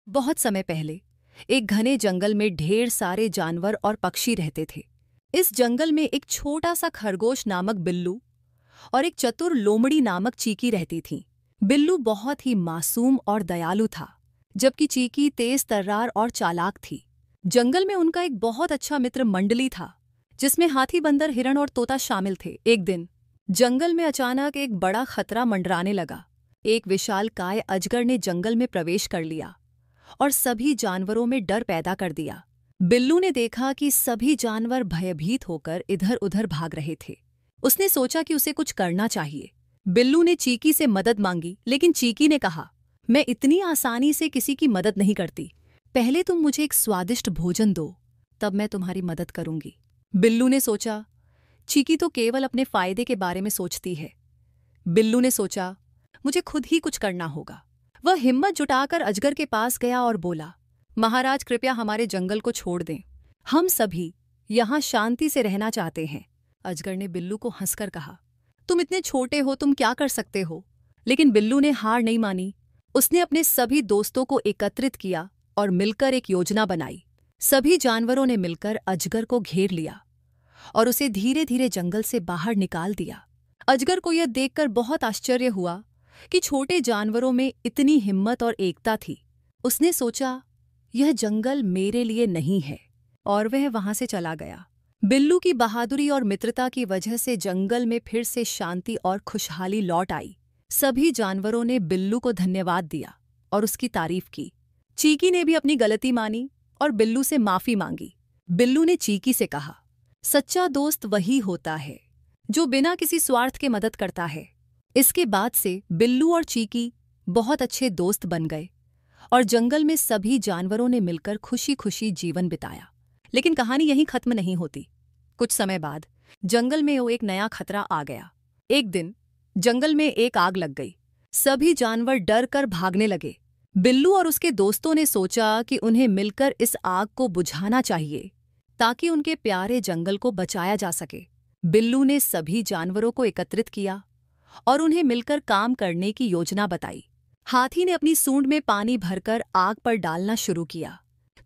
बहुत समय पहले एक घने जंगल में ढेर सारे जानवर और पक्षी रहते थे। इस जंगल में एक छोटा सा खरगोश नामक बिल्लू और एक चतुर लोमड़ी नामक चीकी रहती थीं। बिल्लू बहुत ही मासूम और दयालु था, जबकि चीकी तेज तर्रार और चालाक थी। जंगल में उनका एक बहुत अच्छा मित्र मंडली था, जिसमें हाथी, बंदर, हिरण और तोता शामिल थे। एक दिन जंगल में अचानक एक बड़ा खतरा मंडराने लगा। एक विशालकाय अजगर ने जंगल में प्रवेश कर लिया और सभी जानवरों में डर पैदा कर दिया। बिल्लू ने देखा कि सभी जानवर भयभीत होकर इधर उधर भाग रहे थे। उसने सोचा कि उसे कुछ करना चाहिए। बिल्लू ने चीकी से मदद मांगी, लेकिन चीकी ने कहा, मैं इतनी आसानी से किसी की मदद नहीं करती। पहले तुम मुझे एक स्वादिष्ट भोजन दो, तब मैं तुम्हारी मदद करूंगी। बिल्लू ने सोचा, चीकी तो केवल अपने फायदे के बारे में सोचती है। बिल्लू ने सोचा, मुझे खुद ही कुछ करना होगा। वह हिम्मत जुटाकर अजगर के पास गया और बोला, महाराज, कृपया हमारे जंगल को छोड़ दें। हम सभी यहाँ शांति से रहना चाहते हैं। अजगर ने बिल्लू को हंसकर कहा, तुम इतने छोटे हो, तुम क्या कर सकते हो? लेकिन बिल्लू ने हार नहीं मानी। उसने अपने सभी दोस्तों को एकत्रित किया और मिलकर एक योजना बनाई। सभी जानवरों ने मिलकर अजगर को घेर लिया और उसे धीरे धीरे जंगल से बाहर निकाल दिया। अजगर को यह देखकर बहुत आश्चर्य हुआ कि छोटे जानवरों में इतनी हिम्मत और एकता थी। उसने सोचा, यह जंगल मेरे लिए नहीं है, और वह वहां से चला गया। बिल्लू की बहादुरी और मित्रता की वजह से जंगल में फिर से शांति और खुशहाली लौट आई। सभी जानवरों ने बिल्लू को धन्यवाद दिया और उसकी तारीफ की। चीकी ने भी अपनी गलती मानी और बिल्लू से माफी मांगी। बिल्लू ने चीकी से कहा, सच्चा दोस्त वही होता है जो बिना किसी स्वार्थ के मदद करता है। इसके बाद से बिल्लू और चीकी बहुत अच्छे दोस्त बन गए और जंगल में सभी जानवरों ने मिलकर खुशी खुशी जीवन बिताया। लेकिन कहानी यहीं खत्म नहीं होती। कुछ समय बाद जंगल में एक नया खतरा आ गया। एक दिन जंगल में एक आग लग गई। सभी जानवर डर कर भागने लगे। बिल्लू और उसके दोस्तों ने सोचा कि उन्हें मिलकर इस आग को बुझाना चाहिए, ताकि उनके प्यारे जंगल को बचाया जा सके। बिल्लू ने सभी जानवरों को एकत्रित किया और उन्हें मिलकर काम करने की योजना बताई। हाथी ने अपनी सूंड में पानी भरकर आग पर डालना शुरू किया।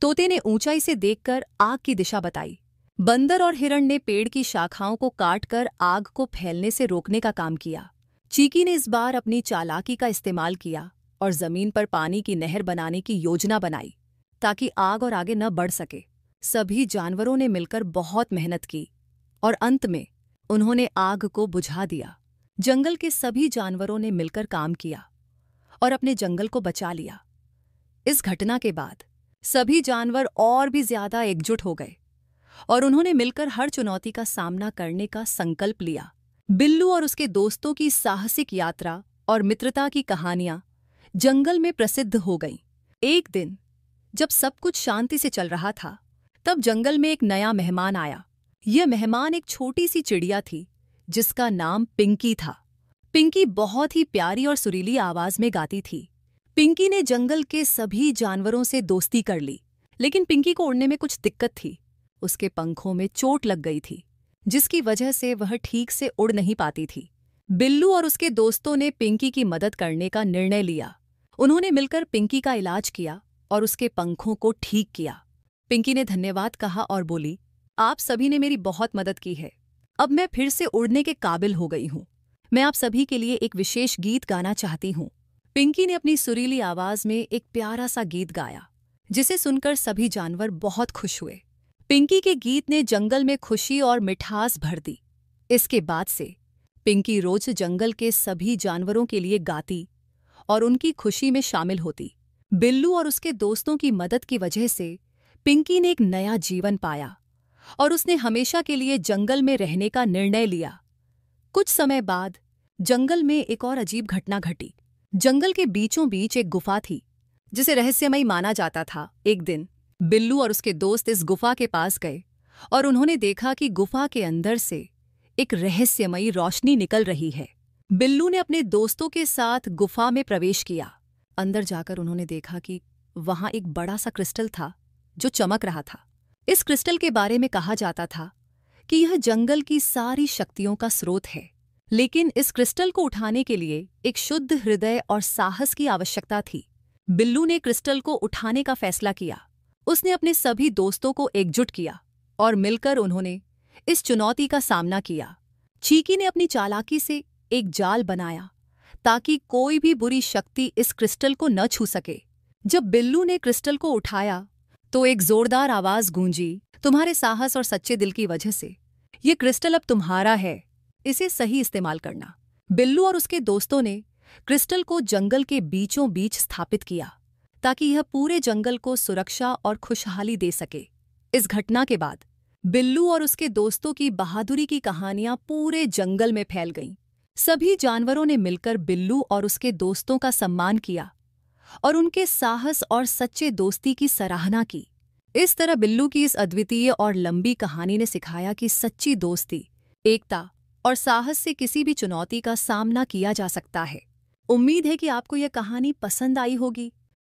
तोते ने ऊंचाई से देखकर आग की दिशा बताई। बंदर और हिरण ने पेड़ की शाखाओं को काटकर आग को फैलने से रोकने का काम किया। चीकी ने इस बार अपनी चालाकी का इस्तेमाल किया और जमीन पर पानी की नहर बनाने की योजना बनाई, ताकि आग और आगे न बढ़ सके। सभी जानवरों ने मिलकर बहुत मेहनत की और अंत में उन्होंने आग को बुझा दिया। जंगल के सभी जानवरों ने मिलकर काम किया और अपने जंगल को बचा लिया। इस घटना के बाद सभी जानवर और भी ज्यादा एकजुट हो गए और उन्होंने मिलकर हर चुनौती का सामना करने का संकल्प लिया। बिल्लू और उसके दोस्तों की साहसिक यात्रा और मित्रता की कहानियां जंगल में प्रसिद्ध हो गईं। एक दिन जब सब कुछ शांति से चल रहा था, तब जंगल में एक नया मेहमान आया। यह मेहमान एक छोटी सी चिड़िया थी, जिसका नाम पिंकी था। पिंकी बहुत ही प्यारी और सुरीली आवाज में गाती थी। पिंकी ने जंगल के सभी जानवरों से दोस्ती कर ली, लेकिन पिंकी को उड़ने में कुछ दिक्कत थी। उसके पंखों में चोट लग गई थी, जिसकी वजह से वह ठीक से उड़ नहीं पाती थी। बिल्लू और उसके दोस्तों ने पिंकी की मदद करने का निर्णय लिया। उन्होंने मिलकर पिंकी का इलाज किया और उसके पंखों को ठीक किया। पिंकी ने धन्यवाद कहा और बोली, आप सभी ने मेरी बहुत मदद की है। अब मैं फिर से उड़ने के काबिल हो गई हूँ। मैं आप सभी के लिए एक विशेष गीत गाना चाहती हूँ। पिंकी ने अपनी सुरीली आवाज में एक प्यारा सा गीत गाया, जिसे सुनकर सभी जानवर बहुत खुश हुए। पिंकी के गीत ने जंगल में खुशी और मिठास भर दी। इसके बाद से पिंकी रोज जंगल के सभी जानवरों के लिए गाती और उनकी खुशी में शामिल होती। बिल्लू और उसके दोस्तों की मदद की वजह से पिंकी ने एक नया जीवन पाया और उसने हमेशा के लिए जंगल में रहने का निर्णय लिया। कुछ समय बाद जंगल में एक और अजीब घटना घटी। जंगल के बीचों बीच एक गुफा थी, जिसे रहस्यमयी माना जाता था। एक दिन बिल्लू और उसके दोस्त इस गुफा के पास गए और उन्होंने देखा कि गुफा के अंदर से एक रहस्यमयी रोशनी निकल रही है। बिल्लू ने अपने दोस्तों के साथ गुफा में प्रवेश किया। अंदर जाकर उन्होंने देखा कि वहां एक बड़ा सा क्रिस्टल था जो चमक रहा था। इस क्रिस्टल के बारे में कहा जाता था कि यह जंगल की सारी शक्तियों का स्रोत है, लेकिन इस क्रिस्टल को उठाने के लिए एक शुद्ध हृदय और साहस की आवश्यकता थी। बिल्लू ने क्रिस्टल को उठाने का फैसला किया। उसने अपने सभी दोस्तों को एकजुट किया और मिलकर उन्होंने इस चुनौती का सामना किया। चीकी ने अपनी चालाकी से एक जाल बनाया ताकि कोई भी बुरी शक्ति इस क्रिस्टल को न छू सके। जब बिल्लू ने क्रिस्टल को उठाया तो एक जोरदार आवाज गूंजी, तुम्हारे साहस और सच्चे दिल की वजह से ये क्रिस्टल अब तुम्हारा है, इसे सही इस्तेमाल करना। बिल्लू और उसके दोस्तों ने क्रिस्टल को जंगल के बीचों बीच स्थापित किया ताकि यह पूरे जंगल को सुरक्षा और खुशहाली दे सके। इस घटना के बाद बिल्लू और उसके दोस्तों की बहादुरी की कहानियां पूरे जंगल में फैल गईं। सभी जानवरों ने मिलकर बिल्लू और उसके दोस्तों का सम्मान किया और उनके साहस और सच्चे दोस्ती की सराहना की। इस तरह बिल्लू की इस अद्वितीय और लंबी कहानी ने सिखाया कि सच्ची दोस्ती, एकता और साहस से किसी भी चुनौती का सामना किया जा सकता है। उम्मीद है कि आपको यह कहानी पसंद आई होगी।